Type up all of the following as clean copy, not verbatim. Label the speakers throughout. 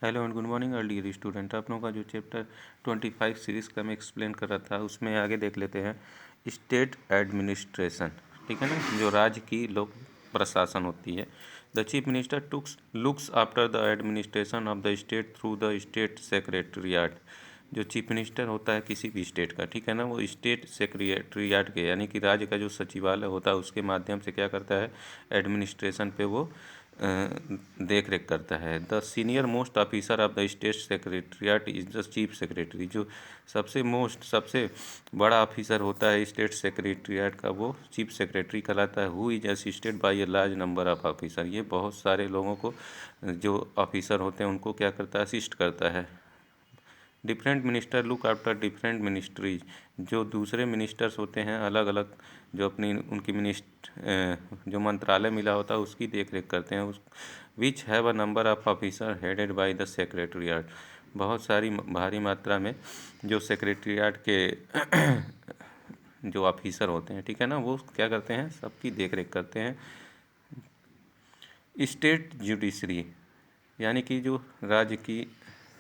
Speaker 1: Hello and good morning all dear student. आप लोगों का जो चैप्टर 25 सीरीज़ का मैं एक्सप्लेन कर रहा था उसमें आगे देख लेते हैं स्टेट एडमिनिस्ट्रेशन। ठीक है ना, जो राज्य की लोक प्रशासन होती है। The chief minister looks after the administration of the state through the state secretariat. जो चीफ मिनिस्टर होता है किसी भी स्टेट का, ठीक है ना, वो स्टेट सेक्रेटरियाट के यानी कि राज्य का जो सचिवालय होता है उसके माध्यम से क्या करता है, एडमिनिस्ट्रेशन पे वो देख रेख करता है। The senior most officer of the state secretariat is the chief secretary. जो सबसे बड़ा ऑफिसर होता है स्टेट सेक्रेटरियाट का, वो चीफ सेक्रेटरी कहलाता है। Who is assisted by a large number of officer. ये बहुत सारे लोगों को, जो ऑफिसर होते हैं उनको क्या करता है, असिस्ट करता है। Different minister look after different ministries. जो दूसरे मिनिस्टर्स होते हैं अलग अलग, जो अपनी उनकी जो मंत्रालय मिला होता है उसकी देख रेख करते हैं। उस which have a number of officer headed by the secretariat. बहुत सारी भारी मात्रा में जो सेक्रेटरियाट के जो ऑफिसर होते हैं, ठीक है ना, वो क्या करते हैं, सबकी देख रेख करते हैं। स्टेट जुडिशरी यानी कि जो राज्य की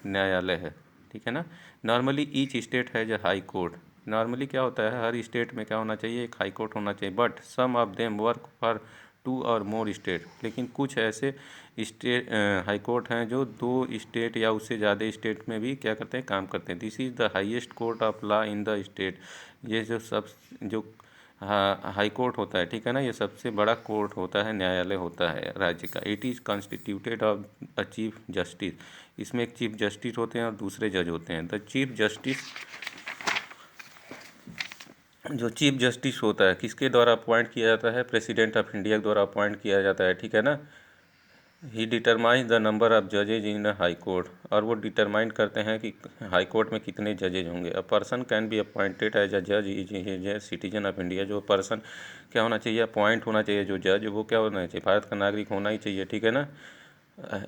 Speaker 1: न्यायालय है, ठीक है ना। नॉर्मली ईच स्टेट है जो हाई कोर्ट। नॉर्मली क्या होता है, हर स्टेट में क्या होना चाहिए, एक हाई कोर्ट होना चाहिए। But some of them work for 2 और मोर स्टेट। लेकिन कुछ ऐसे स्टेट हाई कोर्ट हैं जो 2 स्टेट या उससे ज़्यादा स्टेट में भी क्या करते हैं, काम करते हैं। This is the highest court of law in the state. ये जो हाई कोर्ट होता है, ठीक है ना, ये सबसे बड़ा कोर्ट होता है, न्यायालय होता है राज्य का। It is constituted of a chief justice. इसमें एक चीफ जस्टिस होते हैं और दूसरे जज होते हैं। द चीफ जस्टिस, जो चीफ जस्टिस होता है किसके द्वारा अपॉइंट किया जाता है, प्रेसिडेंट ऑफ इंडिया के द्वारा अपॉइंट किया जाता है, ठीक है ना। He determine the number of जजेज इन हाई कोर्ट। और वो डिटरमाइन करते हैं कि हाई कोर्ट में कितने जजेज होंगे। A person can be appointed as a जज is a citizen of India. जो पर्सन क्या होना चाहिए, अपॉइंट होना चाहिए, जो जज वो क्या होना चाहिए, भारत का नागरिक होना ही चाहिए, ठीक है ना।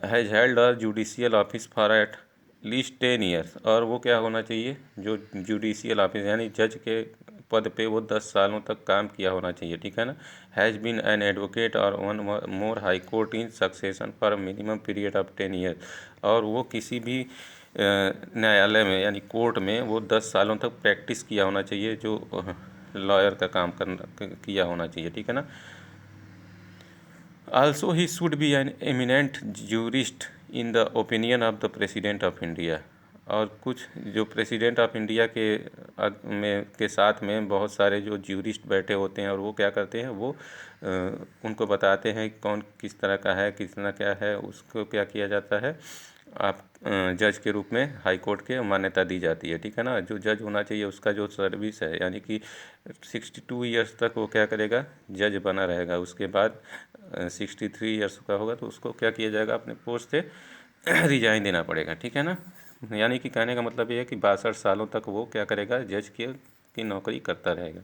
Speaker 1: Has held a judicial office for at least 10 years. और वो क्या होना चाहिए, जो जुडिशियल ऑफिस यानी जज के पद पे वो 10 सालों तक काम किया होना चाहिए, ठीक है ना। हैज़ बीन एन एडवोकेट और one more high court in succession for minimum period of 10 years. और वो किसी भी न्यायालय में यानी कोर्ट में वो 10 सालों तक प्रैक्टिस किया होना चाहिए, जो लॉयर का काम करना किया होना चाहिए, ठीक है ना। Also, he should be an eminent jurist in the opinion of the President of India। और कुछ जो प्रेसिडेंट ऑफ इंडिया के साथ में बहुत सारे जो ज्यूरिस्ट बैठे होते हैं और वो क्या करते हैं, वो उनको बताते हैं कौन किस तरह का है, कितना क्या है, उसको क्या किया जाता है, आप जज के रूप में हाई कोर्ट के मान्यता दी जाती है, ठीक है ना। जो जज होना चाहिए उसका जो सर्विस है यानी कि 62 ईयर्स तक वो क्या करेगा, जज बना रहेगा। उसके बाद 63 ईयर्स का होगा तो उसको क्या किया जाएगा, अपने पोस्ट से रिजाइन देना पड़ेगा, ठीक है ना। यानी कि कहने का मतलब ये है कि 62 सालों तक वो क्या करेगा, जज की नौकरी करता रहेगा।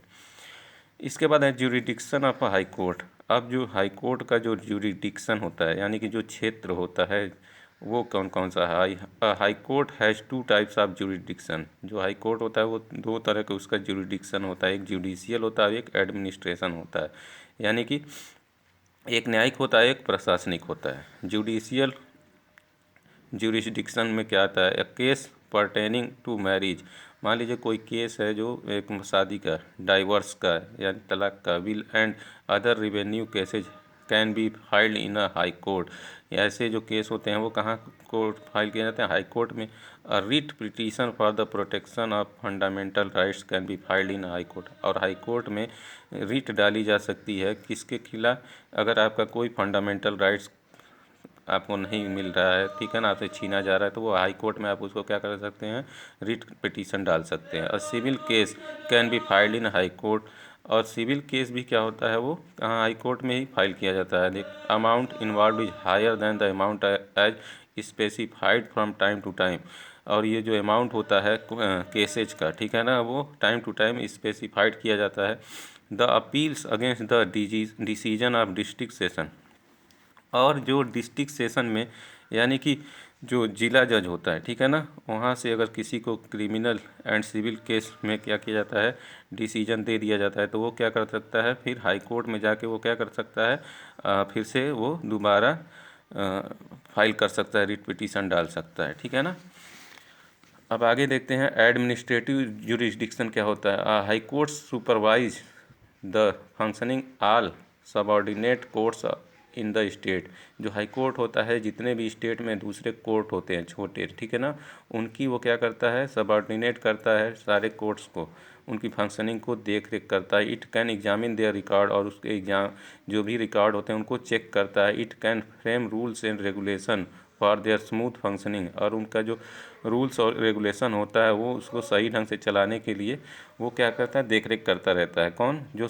Speaker 1: इसके बाद है ज्यूरिडिक्शन ऑफ हाई कोर्ट। अब जो हाई कोर्ट का जो ज्यूरिडिक्शन होता है यानी कि जो क्षेत्र होता है वो कौन कौन सा है। High court has 2 types of jurisdiction. जो हाई कोर्ट होता है वो 2 तरह का उसका ज्यूरिडिक्शन होता है, एक जुडिशियल होता है, एक एडमिनिस्ट्रेशन होता है। यानी कि एक न्यायिक होता है, एक प्रशासनिक होता है। जुडिशियल ज्यूरिसडिक्शन में क्या आता है, ए केस परटेनिंग टू मैरिज। मान लीजिए कोई केस है जो एक शादी का, डाइवर्स का या तलाक का, will and other revenue cases can be filed in a high court. ऐसे जो केस होते हैं वो कहाँ कोर्ट फाइल किए जाते हैं, हाई कोर्ट में। A writ petition for the protection of fundamental rights can be filed in high court. और हाई कोर्ट में रिट डाली जा सकती है किसके खिलाफ, अगर आपका कोई फंडामेंटल राइट्स आपको नहीं मिल रहा है, ठीक है ना, आपसे छीना जा रहा है, तो वो हाई कोर्ट में आप उसको क्या कर सकते हैं, रिट पिटीशन डाल सकते हैं। और civil case can be filed in high court. और सिविल केस भी क्या होता है, वो कहाँ, हाई कोर्ट में ही फाइल किया जाता है। देख, amount involve is higher than the amount as specified from time to time. और ये जो अमाउंट होता है केसेज का, ठीक है ना, वो टाइम टू टाइम स्पेसिफाइड किया जाता है। The appeals against the decision of district session. और जो डिस्ट्रिक्ट सेशन में यानी कि जो जिला जज होता है, ठीक है ना, वहाँ से अगर किसी को क्रिमिनल एंड सिविल केस में क्या किया जाता है, डिसीजन दे दिया जाता है, तो वो क्या कर सकता है, फिर हाई कोर्ट में जाके वो क्या कर सकता है, फिर से वो दोबारा फाइल कर सकता है, रिट पिटीशन डाल सकता है, ठीक है ना। अब आगे देखते हैं एडमिनिस्ट्रेटिव जुरिस्डिक्शन क्या होता है। High court supervise the functioning all subordinate courts in the state. जो हाई कोर्ट होता है, जितने भी स्टेट में दूसरे कोर्ट होते हैं छोटे, ठीक है ना, उनकी वो क्या करता है, सबऑर्डिनेट करता है सारे कोर्ट्स को, उनकी फंक्शनिंग को देख रेख करता है। It can examine their record, और उसके एग्जाम जो भी रिकॉर्ड होते हैं उनको चेक करता है। It can frame rules and regulation for their smooth functioning, और उनका जो रूल्स और रेगुलेशन होता है वो उसको सही ढंग से चलाने के लिए वो क्या करता है, देख रेख करता रहता है। कौन, जो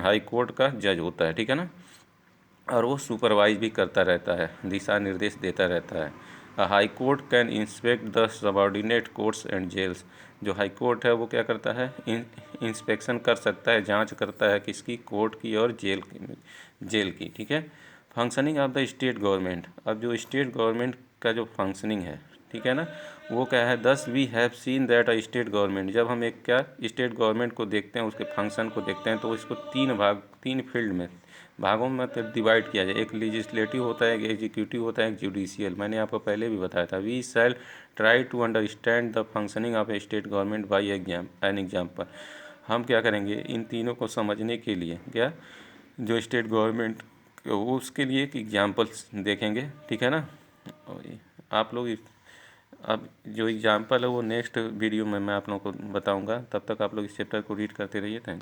Speaker 1: हाई कोर्ट का जज होता है, ठीक है ना, और वो सुपरवाइज भी करता रहता है, दिशा निर्देश देता रहता है। High court can inspect the subordinate courts and jails. जो हाई कोर्ट है वो क्या करता है, इंस्पेक्शन कर सकता है, जांच करता है किसकी, कोर्ट की और जेल की, ठीक है। Functioning of the state government. अब जो स्टेट गवर्नमेंट का जो फंक्शनिंग है, ठीक है ना, वो क्या है, thus we have seen that a state government. जब हम एक क्या स्टेट गवर्नमेंट को देखते हैं, उसके फंक्शन को देखते हैं, तो इसको तीन फील्ड में, भागों में मतलब डिवाइड किया जाए। एक लेजिस्लेटिव होता है, एक एग्जीक्यूटिव होता है, एक जुडिशियल। मैंने आपको पहले भी बताया था। We shall try to understand the functioning of a state government by an example. हम क्या करेंगे, इन तीनों को समझने के लिए क्या, जो स्टेट गवर्नमेंट वो उसके लिए एक एग्जाम्पल्स देखेंगे, ठीक है ना। और आप लोग अब जो एग्जाम्पल है वो नेक्स्ट वीडियो में मैं आप लोगों को बताऊंगा। तब तक आप लोग इस चैप्टर को रीड करते रहिए। Thank you.